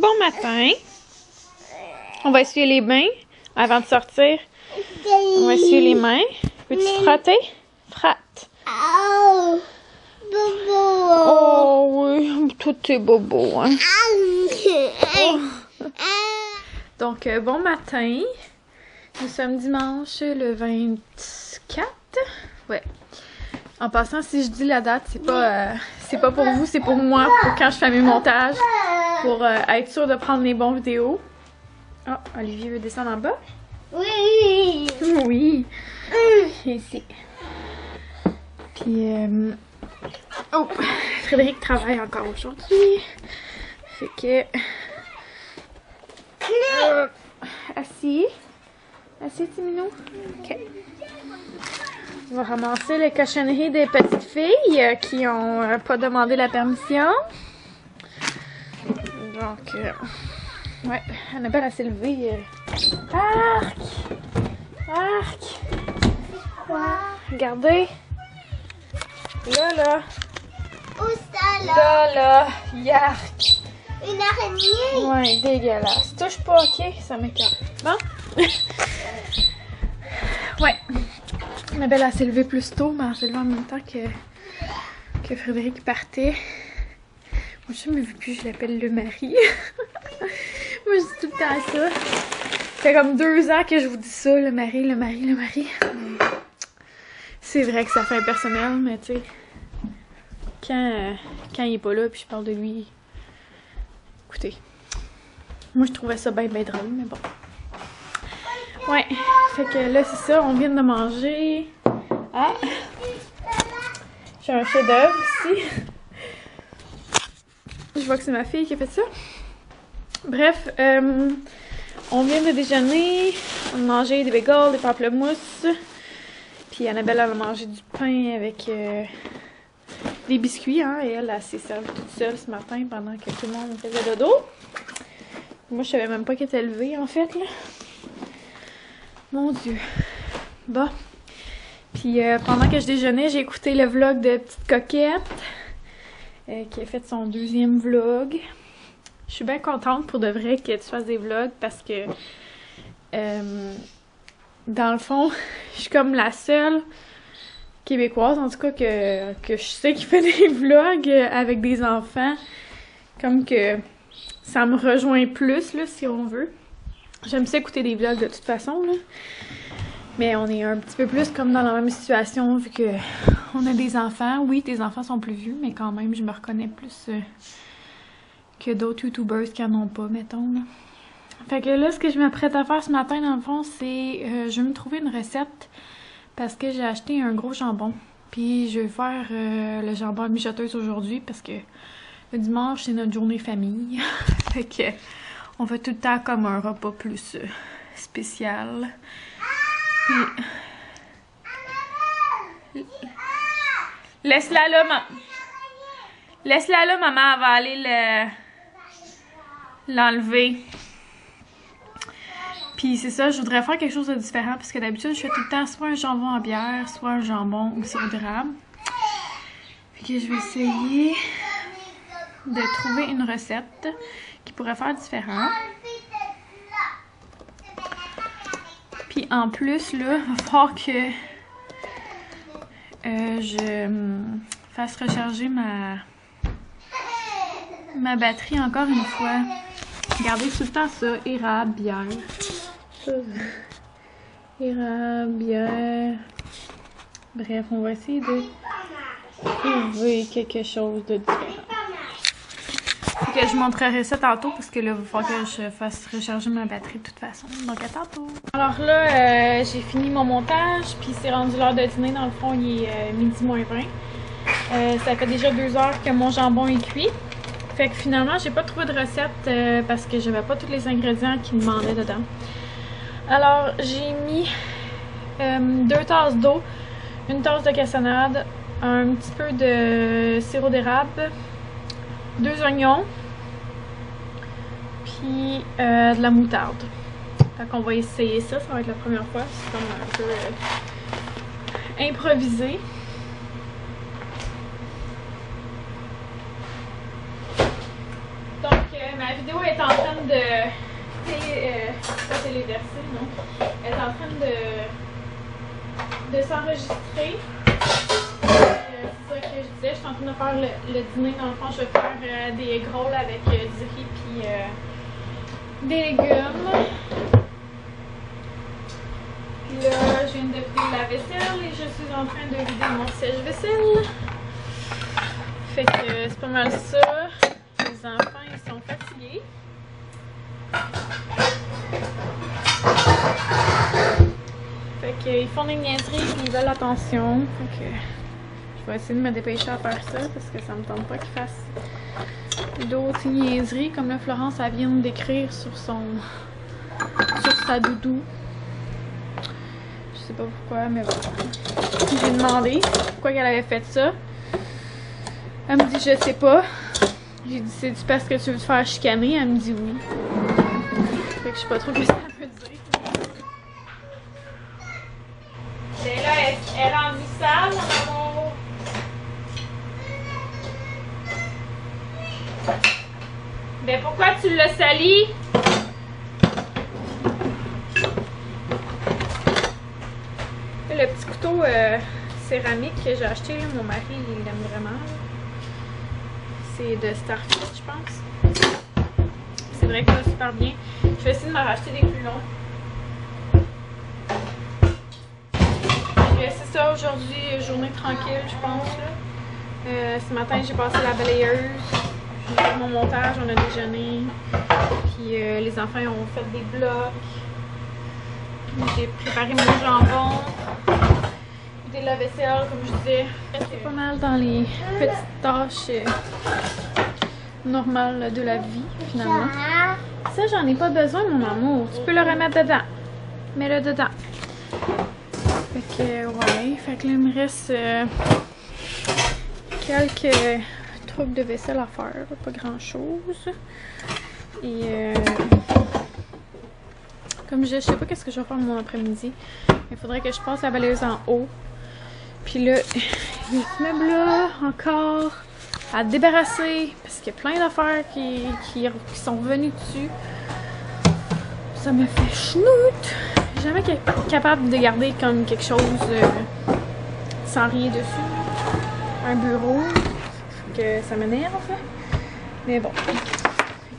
Bon matin. On va essuyer les mains avant de sortir. On va essuyer les mains. Peux-tu te frotter? Frotte. Oh, bobo. Oh oui, tout est bobo, hein. Oh. Donc, bon matin. Nous sommes dimanche le 24. Ouais. En passant, si je dis la date, c'est pas pour vous, c'est pour moi, pour quand je fais mes montages, pour être sûre de prendre les bons vidéos. Ah, oh, Olivier veut descendre en bas? Oui. Oui. Ici. Puis, oh, Frédéric travaille encore aujourd'hui. Fait que... assis. Assis, petit minou. OK. On va ramasser les cochonneries des petites filles qui n'ont pas demandé la permission. Donc, ouais, Annabelle a s'est levée. Arc! Arc! Regardez. Là. Où ça, là? Là. Yark! Une araignée? Ouais, dégueulasse. Touche pas, ok? Ça m'écoeure. Bon? Ouais. Annabelle a s'est levée plus tôt, mais elle s'est levée en même temps que Frédéric partait. Moi, je me vu plus, je l'appelle le mari. Moi, je dis tout le temps ça. Ça fait comme 2 ans que je vous dis ça, le mari. C'est vrai que ça fait impersonnel, mais tu sais, quand il est pas là, puis je parle de lui, écoutez, moi, je trouvais ça bien drôle, mais bon. Ouais, fait que là, c'est ça, on vient de manger. Ah! J'ai un chef-d'œuvre ici. Je vois que c'est ma fille qui a fait ça. Bref, on vient de déjeuner. On a mangé des bagels, des pamplemousses. Puis Annabelle, elle a mangé du pain avec des biscuits, hein. Et elle s'est servie toute seule ce matin pendant que tout le monde faisait dodo. Moi, je savais même pas qu'elle était levée, en fait, là. Mon Dieu. Bon. Puis pendant que je déjeunais, j'ai écouté le vlog de Petite Coquette, qui a fait son 2e vlog. Je suis bien contente pour de vrai que tu fasses des vlogs parce que dans le fond, je suis comme la seule québécoise, en tout cas, que je sais qui fait des vlogs avec des enfants. Comme que ça me rejoint plus, là, si on veut. J'aime ça écouter des vlogs de toute façon, là. Mais on est un petit peu plus comme dans la même situation vu que on a des enfants. Oui, tes enfants sont plus vieux, mais quand même, je me reconnais plus que d'autres youtubers qui en ont pas, mettons, là. Fait que là, ce que je m'apprête à faire ce matin, dans le fond, c'est je vais me trouver une recette parce que j'ai acheté un gros jambon. Puis je vais faire le jambon à mijoteuse aujourd'hui parce que le dimanche, c'est notre journée famille. Fait que on fait tout le temps comme un repas plus spécial. Puis... Laisse-la là, maman. Laisse-la là, maman, elle va aller l'enlever. Puis c'est ça, je voudrais faire quelque chose de différent parce que d'habitude, je fais tout le temps soit un jambon en bière, soit un jambon au sirop d'érable. Fait que je vais essayer de trouver une recette qui pourrait faire différent. Puis en plus, là, il va falloir que je fasse recharger ma batterie encore une fois. Regardez tout le temps ça, érable, bière. Érable, bière. Bref, on va essayer de trouver quelque chose de différent. Fait que je montrerai ça tantôt parce que là, il va falloir que je fasse recharger ma batterie de toute façon. Donc à tantôt. Alors là, j'ai fini mon montage, puis c'est rendu l'heure de dîner. Dans le fond, il est midi moins 20. Ça fait déjà 2 heures que mon jambon est cuit. Fait que finalement, j'ai pas trouvé de recette parce que j'avais pas tous les ingrédients qu'ils demandaient dedans. Alors, j'ai mis 2 tasses d'eau, 1 tasse de cassonade, un petit peu de sirop d'érable, 2 oignons, puis de la moutarde. Fait qu'on va essayer ça, ça va être la première fois. C'est comme un peu improvisé. Donc, ma vidéo est en train de... pas téléverser, non. Elle est en train de s'enregistrer. C'est ça que je disais, je suis en train de faire le dîner. Dans le fond, je vais faire des grôles avec du riz puis des légumes. Puis là, je viens de vider la vaisselle et je suis en train de vider mon sèche-vaisselle. Fait que c'est pas mal ça. Les enfants, ils sont fatigués. Fait qu'ils font des niaiseries et ils veulent l'attention. Fait que je vais essayer de me dépêcher à faire ça parce que ça me tente pas qu'ils fassent d'autres niaiseries. Comme là, Florence, elle vient d'écrire sur sa doudou. Je sais pas pourquoi, mais bon. J'ai demandé pourquoi elle avait fait ça. Elle me dit je sais pas. J'ai dit c'est-tu parce que tu veux te faire chicaner? Elle me dit oui. Fait que je sais pas trop ce que ça veut dire. Et là, elle est rendue sale, mon amour. Ben pourquoi tu l'as sali? Le petit couteau céramique que j'ai acheté, là, mon mari il l'aime vraiment. C'est de Starfish, je pense. C'est vrai que ça va super bien. Je vais essayer de m'en racheter des plus longs. C'est ça aujourd'hui, journée tranquille, je pense. Là. Ce matin, j'ai passé la balayeuse. J'ai fait mon montage, on a déjeuné. Puis les enfants ils ont fait des blocs. J'ai préparé mon jambon. Vidé la vaisselle, comme je disais. C'est pas mal dans les petites tâches normales de la vie, finalement. Ça, j'en ai pas besoin, mon amour. Tu peux le remettre dedans. Mets-le dedans. Fait que, ouais. Fait que là, il me reste quelques trucs de vaisselle à faire. Pas grand-chose. Et comme je sais pas qu'est-ce que je vais faire mon après-midi. Il faudrait que je passe la balayeuse en haut. Puis là, il y a ce meuble-là encore à débarrasser. Parce qu'il y a plein d'affaires qui sont venues dessus. Ça me fait chenoute. Je suis jamais capable de garder comme quelque chose sans rien dessus. Un bureau. Que ça m'énerve. Mais bon.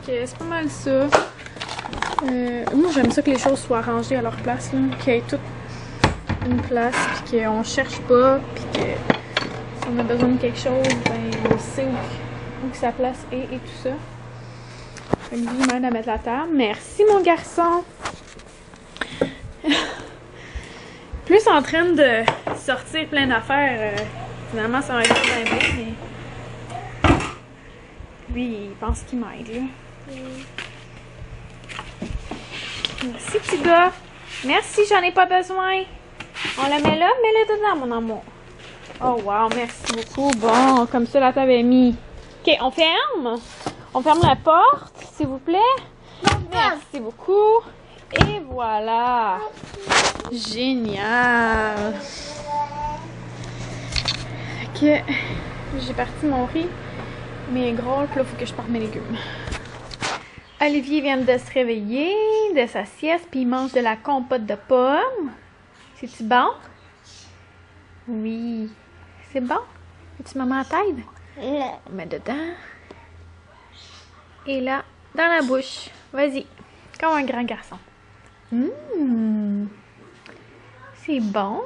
C'est pas mal ça. Moi j'aime ça que les choses soient rangées à leur place, qu'il y ait toute une place, puis qu'on cherche pas, puis que si on a besoin de quelque chose, ben on sait où que sa place est et tout ça. Olivier m'aide à mettre la table. Merci mon garçon! Plus en train de sortir plein d'affaires, finalement ça va être bien bien, mais lui il pense qu'il m'aide là. Merci petit gars. Merci, j'en ai pas besoin. On le met là, mets-le dedans mon amour. Oh wow, merci beaucoup. Bon, comme ça la table est mise. Ok, on ferme. On ferme la porte, s'il vous plaît. Merci beaucoup. Et voilà. Génial. Ok, j'ai parti mon riz. Mes gros, puis là, il faut que je parte mes légumes. Olivier vient de se réveiller de sa sieste, puis il mange de la compote de pommes. C'est-tu bon? Oui. C'est bon? Veux-tu maman t'aide? On met dedans. Et là, dans la bouche. Vas-y. Comme un grand garçon. C'est bon.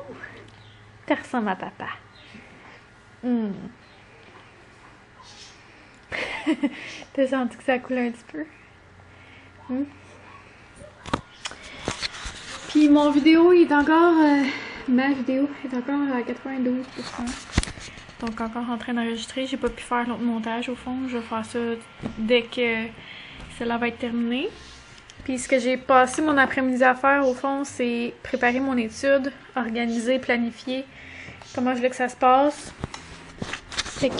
Tu ressembles à papa. T'as senti que ça coulait un petit peu? Puis mon vidéo est encore... ma vidéo est encore à 92%. Donc encore en train d'enregistrer. J'ai pas pu faire l'autre montage au fond. Je vais faire ça dès que cela va être terminé. Puis ce que j'ai passé mon après-midi à faire au fond, c'est préparer mon étude, organiser, planifier comment je veux que ça se passe. Fait que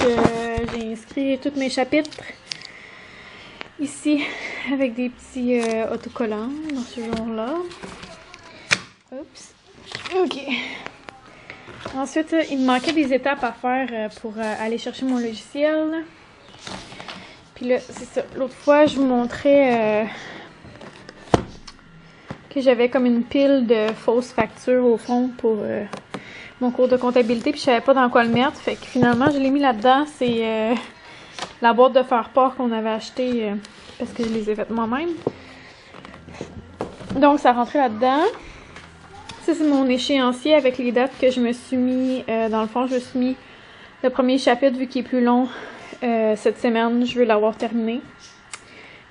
j'ai inscrit tous mes chapitres ici avec des petits autocollants dans ce genre-là. Oups. Ok. Ensuite, il me manquait des étapes à faire pour aller chercher mon logiciel. Puis là, c'est ça. L'autre fois, je vous montrais que j'avais comme une pile de fausses factures au fond pour mon cours de comptabilité. Puis je savais pas dans quoi le mettre. Fait que finalement, je l'ai mis là-dedans. C'est la boîte de faire-part qu'on avait achetée parce que je les ai faites moi-même. Donc, ça rentrait là-dedans. Ça, c'est mon échéancier avec les dates que je me suis mis. Dans le fond, je me suis mis le premier chapitre, vu qu'il est plus long, cette semaine, je veux l'avoir terminé.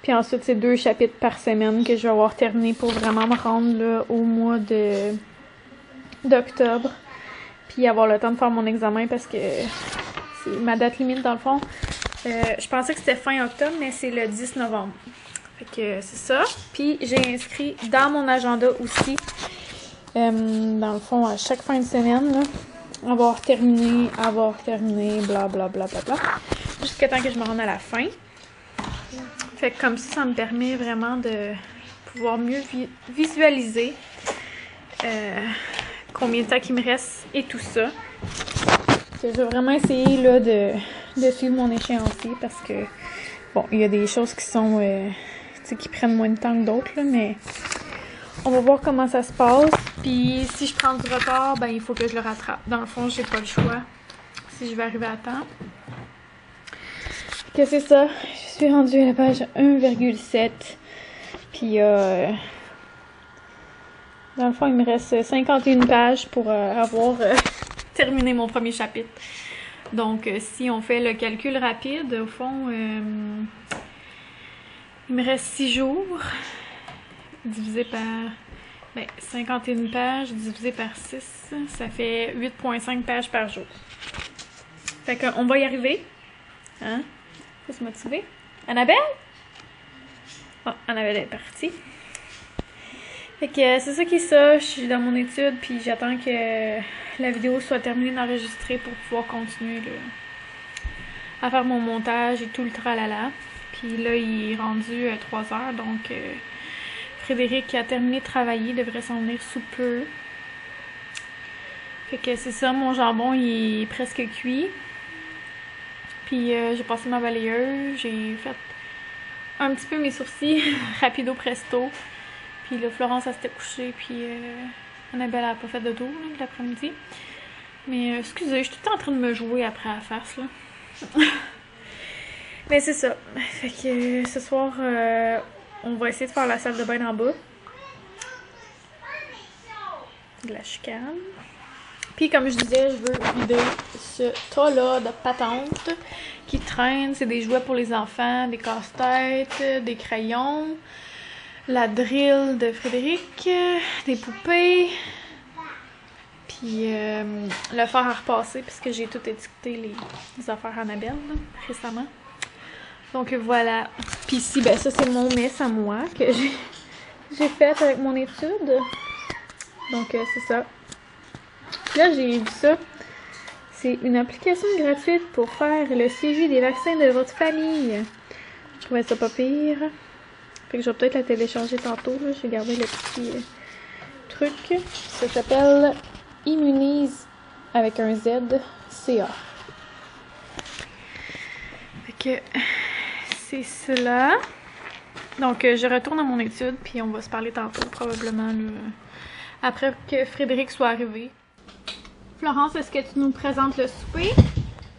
Puis ensuite, c'est 2 chapitres par semaine que je vais avoir terminé pour vraiment me rendre là, au mois d'octobre. Puis avoir le temps de faire mon examen parce que c'est ma date limite dans le fond. Je pensais que c'était fin octobre, mais c'est le 10 novembre. Fait que c'est ça. Puis j'ai inscrit dans mon agenda aussi, dans le fond, à chaque fin de semaine, là, avoir terminé, blablabla, bla, bla, bla, jusqu'à temps que je me rende à la fin. Fait que comme ça me permet vraiment de pouvoir mieux visualiser combien de temps il me reste et tout ça. Je vais vraiment essayer là, de suivre mon échéancier parce que, bon, il y a des choses qui sont, qui prennent moins de temps que d'autres, là, mais on va voir comment ça se passe. Puis si je prends du retard, ben il faut que je le rattrape. Dans le fond, j'ai pas le choix si je vais arriver à temps. Que c'est ça, je suis rendue à la page 1,7. Puis dans le fond, il me reste 51 pages pour avoir terminé mon premier chapitre. Donc si on fait le calcul rapide, au fond, il me reste 6 jours divisé par 51 pages divisé par 6, ça fait 8,5 pages par jour. Fait qu'on va y arriver. Hein? Faut se motiver. Annabelle? Oh, Annabelle est partie. Fait que c'est ça qui est ça. Je suis dans mon étude, puis j'attends que la vidéo soit terminée d'enregistrer pour pouvoir continuer là, à faire mon montage et tout le tralala. Puis là, il est rendu 3 heures, donc Frédéric qui a terminé de travailler devrait s'en venir sous peu. Fait que c'est ça, mon jambon il est presque cuit. Puis j'ai passé ma balayeuse, j'ai fait un petit peu mes sourcils, rapido presto. Puis là, Florence elle s'était couchée, puis Annabelle a pas fait de tour l'après-midi. Mais excusez, je suis tout le temps en train de me jouer après la face là. Mais c'est ça. Fait que ce soir, on va essayer de faire la salle de bain en bas. De la chicane. Puis comme je disais, je veux vider ce tas-là de patentes qui traînent. C'est des jouets pour les enfants, des casse-têtes, des crayons, la drill de Frédéric, des poupées. Puis le fer à repasser puisque j'ai tout étiqueté les affaires Annabelle là, récemment. Donc voilà. Puis ici, ben ça c'est mon mess à moi que j'ai fait avec mon étude. Donc c'est ça. Là j'ai vu ça. C'est une application gratuite pour faire le suivi des vaccins de votre famille. Je trouvais ça pas pire. Fait que je vais peut-être la télécharger tantôt. J'ai gardé le petit truc. Ça s'appelle Immunise avec un Z CA. Fait que c'est cela. Donc, je retourne à mon étude, puis on va se parler tantôt, probablement, là, après que Frédéric soit arrivé. Florence, est-ce que tu nous présentes le souper?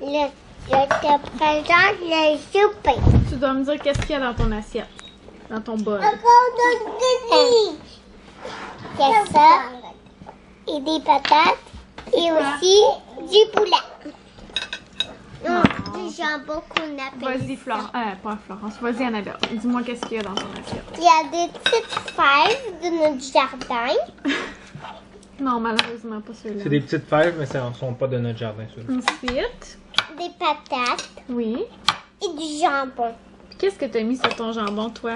Je te présente le souper. Tu dois me dire qu'est-ce qu'il y a dans ton assiette, dans ton bol. Il y a ça, et des patates, et aussi du poulet. Du jambon qu'on appelle. Vas-y, pas Florence. Vas-y, Annabelle. Dis-moi qu'est-ce qu'il y a dans ton assiette. Il y a des petites fèves de notre jardin. Non, malheureusement, pas ceux-là. C'est des petites fèves, mais ça ne sont pas de notre jardin, ceux-là. Ensuite, Des patates oui. et du jambon. Puis qu'est-ce que tu as mis sur ton jambon, toi?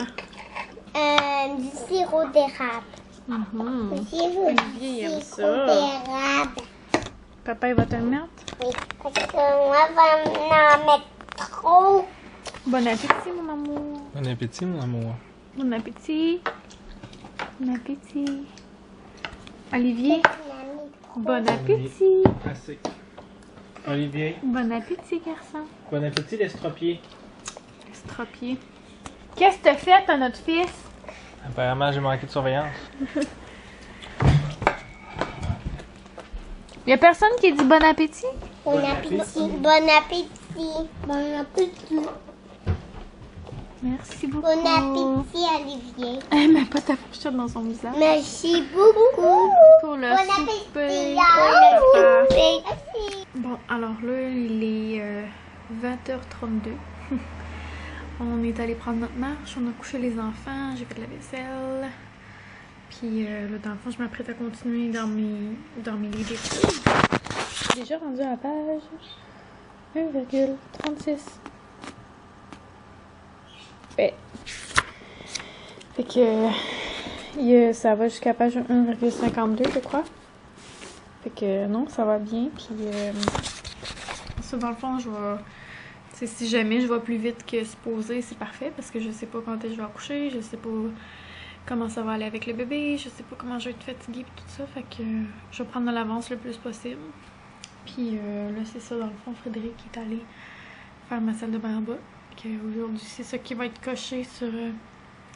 Du sirop d'érable. Mhm. Olivier aime ça. d'érable. Papa, il va te le mettre? Oui, parce que moi, je vais en mettre trop. Bon appétit, mon amour. Bon appétit, mon amour. Bon appétit. Bon appétit. Olivier, bon appétit. Assez. Olivier, Bon appétit, garçon. bon appétit, l'estropié. estropié. Qu'est-ce que t'as fait à notre fils? Apparemment, j'ai manqué de surveillance. Y'a personne qui dit bon appétit? Bon appétit. Bon appétit. Bon appétit. Merci beaucoup. Bon appétit, Olivier. Elle met pas ta fourchette dans son visage. Merci beaucoup. Pour le Bon souper. appétit. Bon appétit. Merci. Bon, alors là, il est 20h32. On est allé prendre notre marche, on a couché les enfants, j'ai fait de la vaisselle. Puis là, dans le fond, je m'apprête à continuer dans mes livres d'études. Je suis déjà rendue à la page 1,36. Ouais. Fait que ça va jusqu'à page 1,52, je crois. Fait que non, ça va bien. Puis ça, dans le fond, je vais... T'sais, si jamais je vais plus vite que supposé, c'est parfait parce que je sais pas quand est-ce que je vais accoucher, je sais pas comment ça va aller avec le bébé, je sais pas comment je vais être fatiguée et tout ça. Fait que je vais prendre de l'avance le plus possible. Puis là, c'est ça, dans le fond, Frédéric est allé faire ma salle de bain en bas. Aujourd'hui, c'est ça qui va être coché sur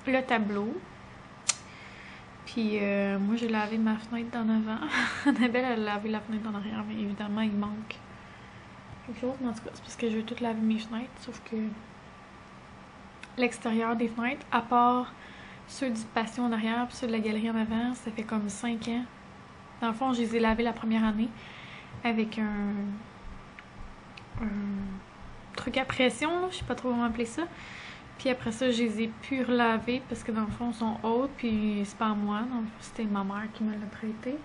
le tableau. Puis moi, j'ai lavé ma fenêtre d'en avant. Annabelle, elle a lavé la fenêtre d'en arrière, mais évidemment, il manque quelque chose. Mais en tout cas, c'est parce que je veux tout laver mes fenêtres, sauf que l'extérieur des fenêtres, à part ceux du patio en arrière puis ceux de la galerie en avant, ça fait comme 5 ans. Dans le fond, je les ai lavés la première année avec un truc à pression, là, je sais pas trop comment appeler ça. Puis après ça, je les ai pu relaver parce que dans le fond, ils sont hautes, puis c'est pas à moi. Dans le fond, c'était ma mère qui me l'a prêté.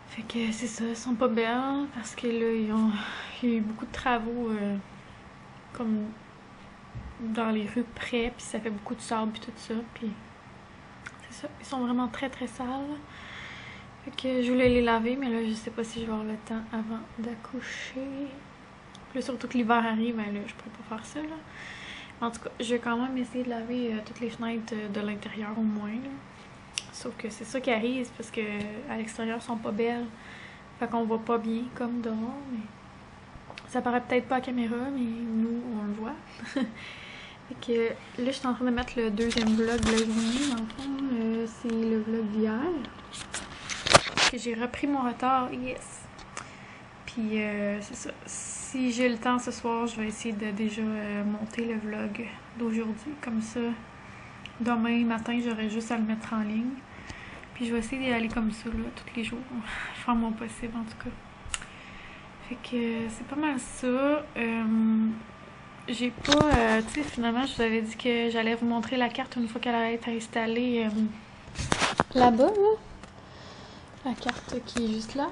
Fait que c'est ça, elles sont pas belles parce que là, il y a eu beaucoup de travaux comme dans les rues près, puis ça fait beaucoup de sable puis tout ça, puis c'est ça, ils sont vraiment très très sales. Fait que je voulais les laver, mais là, je sais pas si je vais avoir le temps avant d'accoucher. Là, surtout que l'hiver arrive, ben là, je pourrais pas faire ça, là. En tout cas, je vais quand même essayer de laver toutes les fenêtres de l'intérieur au moins, là. Sauf que c'est ça qui arrive, parce que à l'extérieur, elles sont pas belles. Fait qu'on voit pas bien comme dehors, mais ça paraît peut-être pas à la caméra, mais nous, on le voit. Fait que là, je suis en train de mettre le deuxième vlog de la journée. Dans le fond, c'est le vlog d'hier. Que j'ai repris mon retard, yes! Puis c'est ça. Si j'ai le temps ce soir, je vais essayer de déjà monter le vlog d'aujourd'hui. Comme ça, demain matin, j'aurai juste à le mettre en ligne. Puis je vais essayer d'y aller comme ça, là, tous les jours. Faire mon possible, en tout cas. Fait que c'est pas mal ça. J'ai pas... tu sais, finalement, je vous avais dit que j'allais vous montrer la carte une fois qu'elle allait être installée là-bas, là. La carte qui est juste là.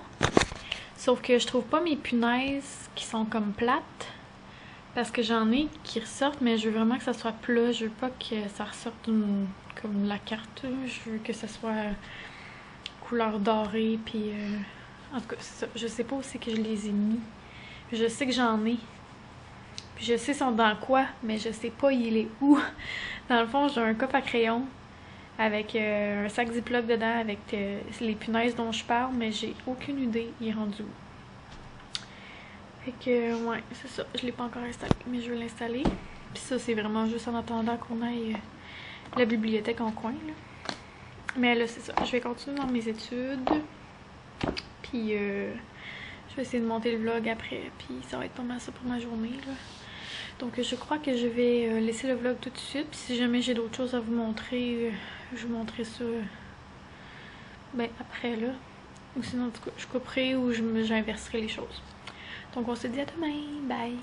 Sauf que je trouve pas mes punaises qui sont comme plates. Parce que j'en ai qui ressortent, mais je veux vraiment que ça soit plat. Je veux pas que ça ressorte comme la carte. Je veux que ça soit couleur dorée. Puis en tout cas, c'est ça. Je sais pas où c'est que je les ai mis. Je sais que j'en ai. Puis je sais ils sont dans quoi, mais je sais pas il est où. Dans le fond, j'ai un coffre à crayon avec un sac Ziploc dedans avec les punaises dont je parle, mais j'ai aucune idée il est rendu où. Fait que, ouais, c'est ça. Je l'ai pas encore installé, mais je vais l'installer. Puis ça, c'est vraiment juste en attendant qu'on aille la bibliothèque en coin, là. Mais là, c'est ça. Je vais continuer dans mes études. Puis, je vais essayer de monter le vlog après. Puis, ça va être pas mal ça pour ma journée, là. Donc, je crois que je vais laisser le vlog tout de suite. Puis, si jamais j'ai d'autres choses à vous montrer, je vous montrerai ça ben, après, là. Ou sinon, en tout cas, je couperai ou j'inverserai les choses. Donc, on se dit à demain. Bye!